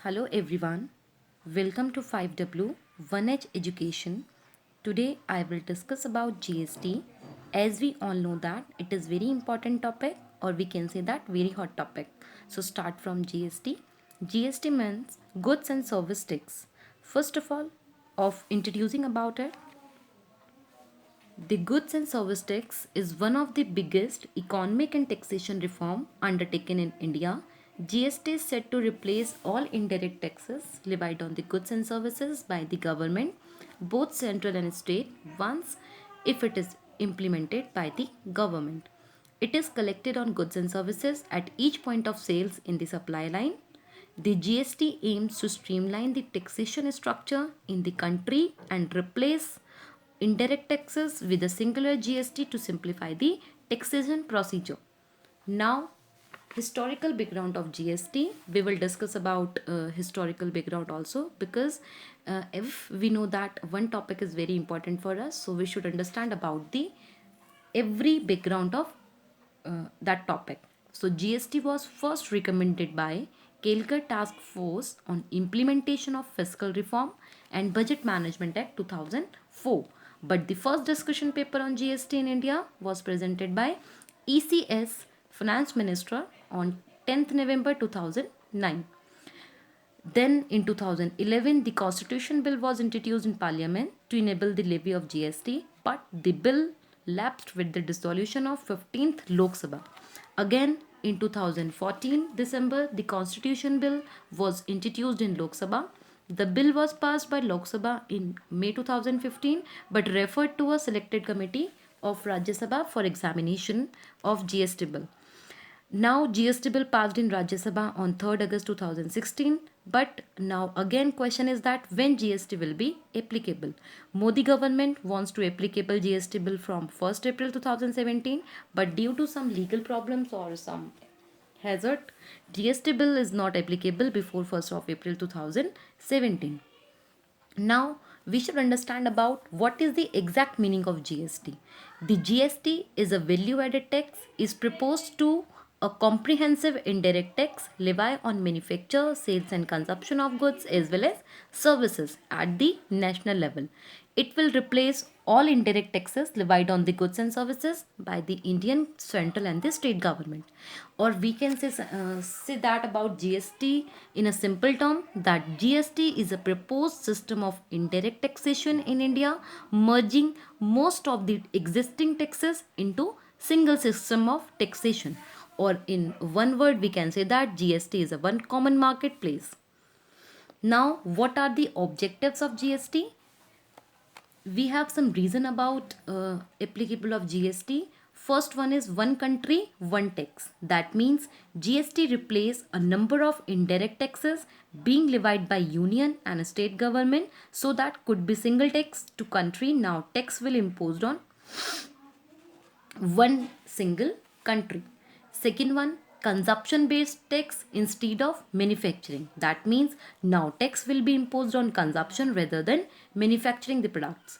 Hello everyone, welcome to 5W 1H Education. Today I will discuss about GST. As we all know that it is very important topic, or we can say that very hot topic. So start from GST. GST means goods and service tax. First of all, of introducing about it, the goods and service tax is one of the biggest economic and taxation reform undertaken in India. GST is set to replace all indirect taxes levied on the goods and services by the government, both central and state, once if it is implemented by the government. It is collected on goods and services at each point of sales in the supply line. The GST aims to streamline the taxation structure in the country and replace indirect taxes with a singular GST to simplify the taxation procedure. Now, historical background of GST. We will discuss about historical background also, because if we know that one topic is very important for us, so we should understand about the every background of that topic. So GST was first recommended by Kelkar Task Force on Implementation of Fiscal Reform and Budget Management Act 2004. But the first discussion paper on GST in India was presented by ECS Finance Minister on 10th November 2009. Then in 2011, the Constitution Bill was introduced in Parliament to enable the levy of GST, but the bill lapsed with the dissolution of 15th Lok Sabha. Again, in 2014 December, the Constitution Bill was introduced in Lok Sabha. The bill was passed by Lok Sabha in May 2015, but referred to a selected committee of Rajya Sabha for examination of GST bill. Now GST bill passed in Rajya Sabha on 3rd August 2016, but now again question is that when GST will be applicable. Modi government wants to applicable GST bill from 1st April 2017, but due to some legal problems or some hazard, GST bill is not applicable before 1st of April 2017. Now we should understand about what is the exact meaning of GST. The GST is a value added tax is proposed to a comprehensive indirect tax levy on manufacture, sales and consumption of goods as well as services at the national level. It will replace all indirect taxes levied on the goods and services by the Indian central and the state government. Or we can say that about GST in a simple term, that GST is a proposed system of indirect taxation in India, merging most of the existing taxes into single system of taxation. Or in one word, we can say that GST is a one common marketplace. Now, what are the objectives of GST? We have some reason about applicable of GST. First one is one country, one tax. That means GST replace a number of indirect taxes being levied by union and state government, so that could be single tax to country. Now tax will imposed on one single country. Second one, consumption based tax instead of manufacturing. That means now tax will be imposed on consumption rather than manufacturing the products.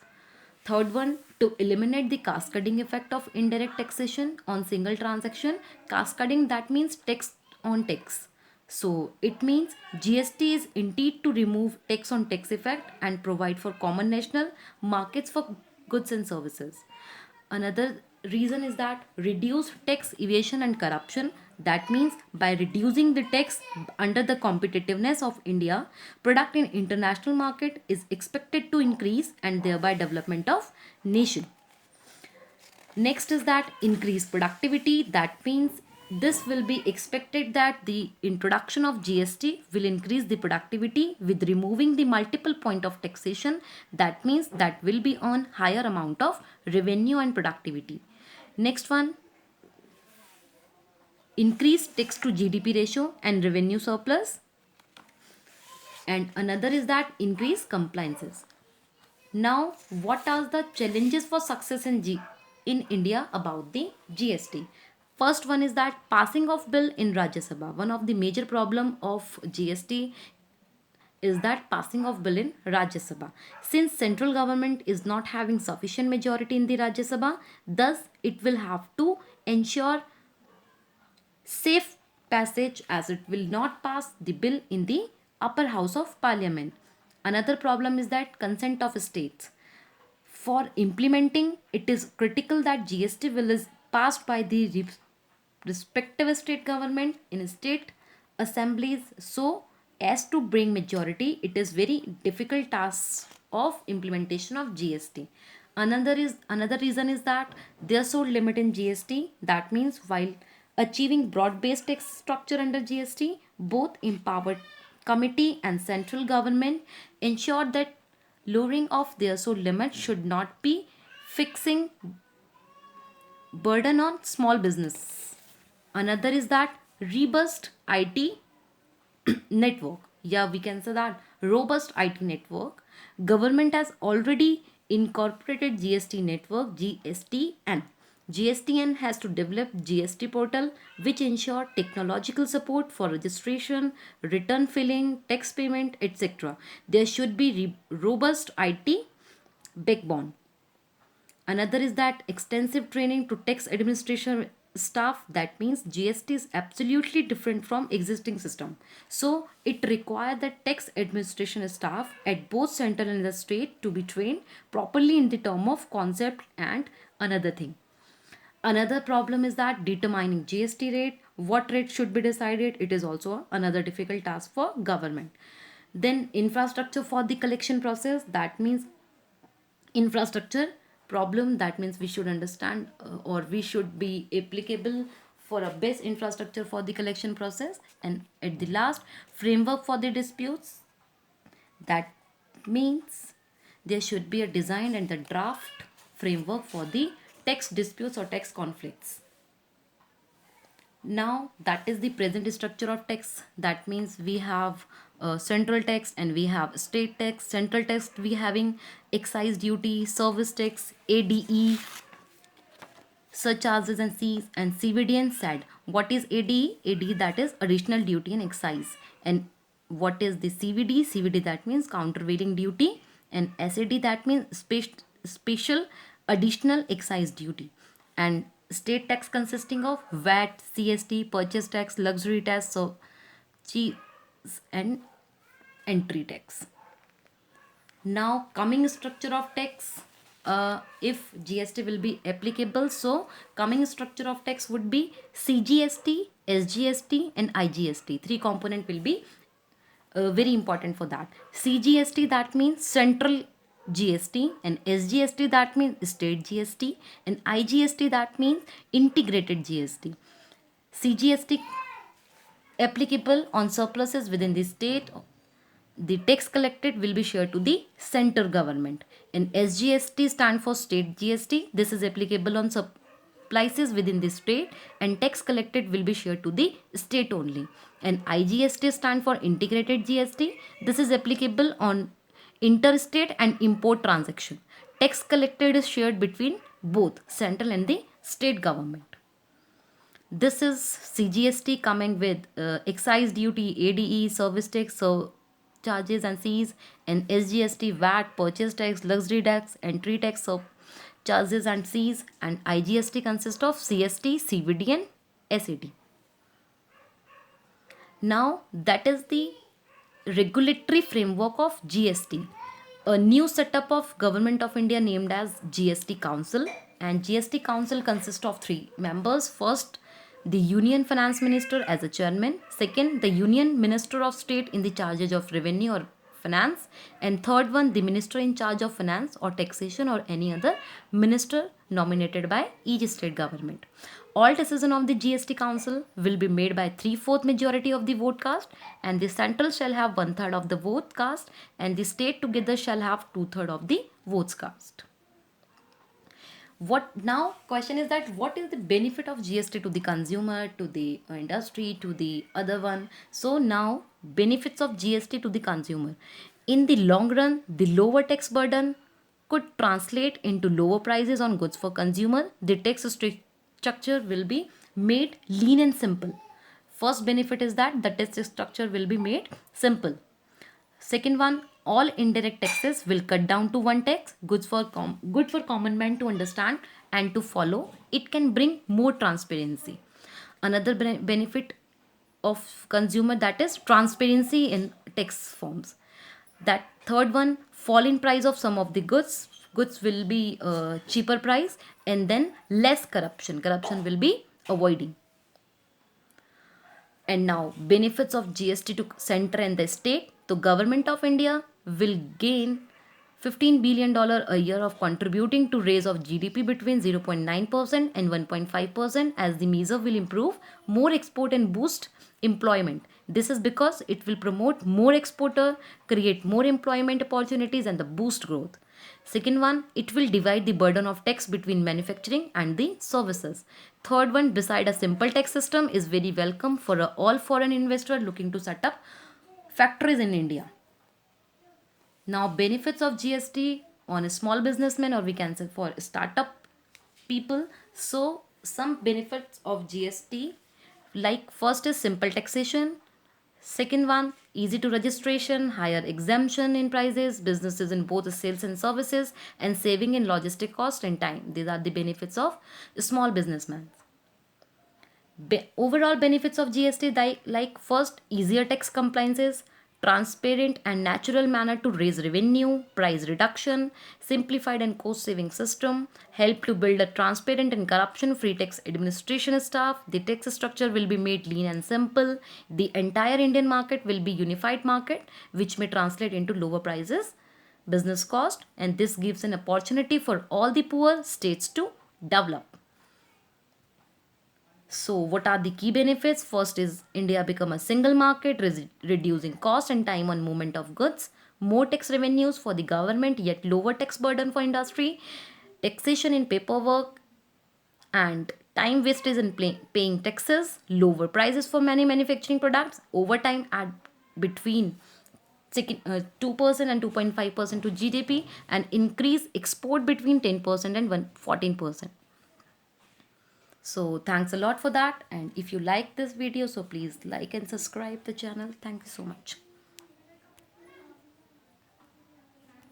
Third one, to eliminate the cascading effect of indirect taxation on single transaction. Cascading, that means tax on tax. So it means GST is indeed to remove tax on tax effect and provide for common national markets for goods and services. Another reason is that reduce tax evasion and corruption. That means by reducing the tax under the competitiveness of India, product in international market is expected to increase and thereby development of nation. Next is that increase productivity. That means this will be expected that the introduction of GST will increase the productivity with removing the multiple point of taxation. That means that will be on higher amount of revenue and productivity. Next one, increase tax to GDP ratio and revenue surplus. And another is that increase compliances. Now, what are the challenges for success in India about the GST? First one is that passing of bill in Rajya Sabha. One of the major problem of GST is that passing of bill in Rajya Sabha. Since central government is not having sufficient majority in the Rajya Sabha, thus it will have to ensure safe passage as it will not pass the bill in the upper house of parliament. Another problem is that consent of states. For implementing, it is critical that GST bill is passed by the respective state government in state assemblies so as to bring majority. It is very difficult task of implementation of GST. Another reason is that there's so limit in GST. That means while achieving broad-based tax structure under GST, both empowered committee and central government ensure that lowering of their so limit should not be fixing burden on small business. Another is that robust IT network. Yeah, we can say that robust IT network. Government has already incorporated GST network, GSTN. GSTN has to develop GST portal which ensure technological support for registration, return filling, tax payment, etc. There should be robust IT backbone. Another is that extensive training to tax administration staff. That means GST is absolutely different from existing system. So it requires the tax administration staff at both central and the state to be trained properly in the term of concept and another thing. Another problem is that determining GST rate, what rate should be decided, it is also another difficult task for government. Then infrastructure for the collection process, that means infrastructure problem. That means we should understand or we should be applicable for a best infrastructure for the collection process. And at the last, framework for the disputes. That means there should be a design and the draft framework for the tax disputes or tax conflicts. Now that is the present structure of tax. That means we have central tax and we have state tax. Central tax we having excise duty, service tax, ADE, surcharges and fees, and CVD and SAD. What is ADE? ADE, that is additional duty and excise. And what is the CVD? CVD, that means countervailing duty, and SAD, that means special additional excise duty. And state tax consisting of VAT, CST, purchase tax, luxury tax, so cheese and entry tax. Now coming structure of tax, if GST will be applicable, so coming structure of tax would be CGST, SGST and IGST. Three component will be very important for that. CGST, that means central GST, and SGST, that means state GST, and IGST, that means integrated GST. CGST applicable on surpluses within the state. The tax collected will be shared to the center government. And SGST stand for state GST. This is applicable on surpluses within the state, and tax collected will be shared to the state only. And IGST stand for integrated GST. This is applicable on interstate and import transaction. Tax collected is shared between both central and the state government. This is CGST coming with excise duty, ADE, service tax, so charges and fees, and SGST, VAT, purchase tax, luxury tax, entry tax, so charges and fees, and IGST consists of CST, CVD and SAT. Now that is the regulatory framework of GST. A new setup of Government of India named as GST Council, and GST Council consists of three members. First, the Union Finance Minister as a chairman. Second, the Union Minister of State in the charge of revenue or finance. And third one, the Minister in charge of finance or taxation or any other minister nominated by each state government. All decision of the GST Council will be made by 3/4 majority of the vote cast, and the central shall have 1/3 of the vote cast, and the state together shall have 2/3 of the votes cast. What now question is that what is the benefit of GST to the consumer, to the industry, to the other one? So now benefits of GST to the consumer. In the long run, the lower tax burden could translate into lower prices on goods for consumer. The tax structure will be made lean and simple. First benefit is that the tax structure will be made simple. Second one, all indirect taxes will cut down to one tax, good for common man to understand and to follow. It can bring more transparency. Another benefit of consumer, that is transparency in tax forms. That third one, fall in price of some of the goods will be cheaper price, and then less corruption will be avoiding. And now benefits of GST to center and the state. The government of India will gain $15 billion a year of contributing to raise of GDP between 0.9% and 1.5%, as the measure will improve more export and boost employment. This is because it will promote more exporter, create more employment opportunities and the boost growth. Second one, it will divide the burden of tax between manufacturing and the services. Third one, beside a simple tax system, is very welcome for all foreign investor looking to set up factories in India. Now, benefits of GST on a small businessman, or we can say for startup people. So, some benefits of GST, like first is simple taxation. Second one, easy to registration, higher exemption in prices, businesses in both the sales and services, and saving in logistic cost and time. These are the benefits of small businessmen. Overall benefits of GST, like first, easier tax compliances, transparent and natural manner to raise revenue, price reduction, simplified and cost saving system, help to build a transparent and corruption free tax administration staff. The tax structure will be made lean and simple. The entire Indian market will be unified market, which may translate into lower prices, business cost, and this gives an opportunity for all the poor states to develop. So, what are the key benefits? First is India become a single market, reducing cost and time on movement of goods, more tax revenues for the government, yet lower tax burden for industry, taxation in paperwork and time wastage in paying taxes, lower prices for many manufacturing products, over time at between 2% and 2.5% to GDP, and increase export between 10% and 14%. So thanks a lot for that, and if you like this video, so please like and subscribe the channel. Thank you so much.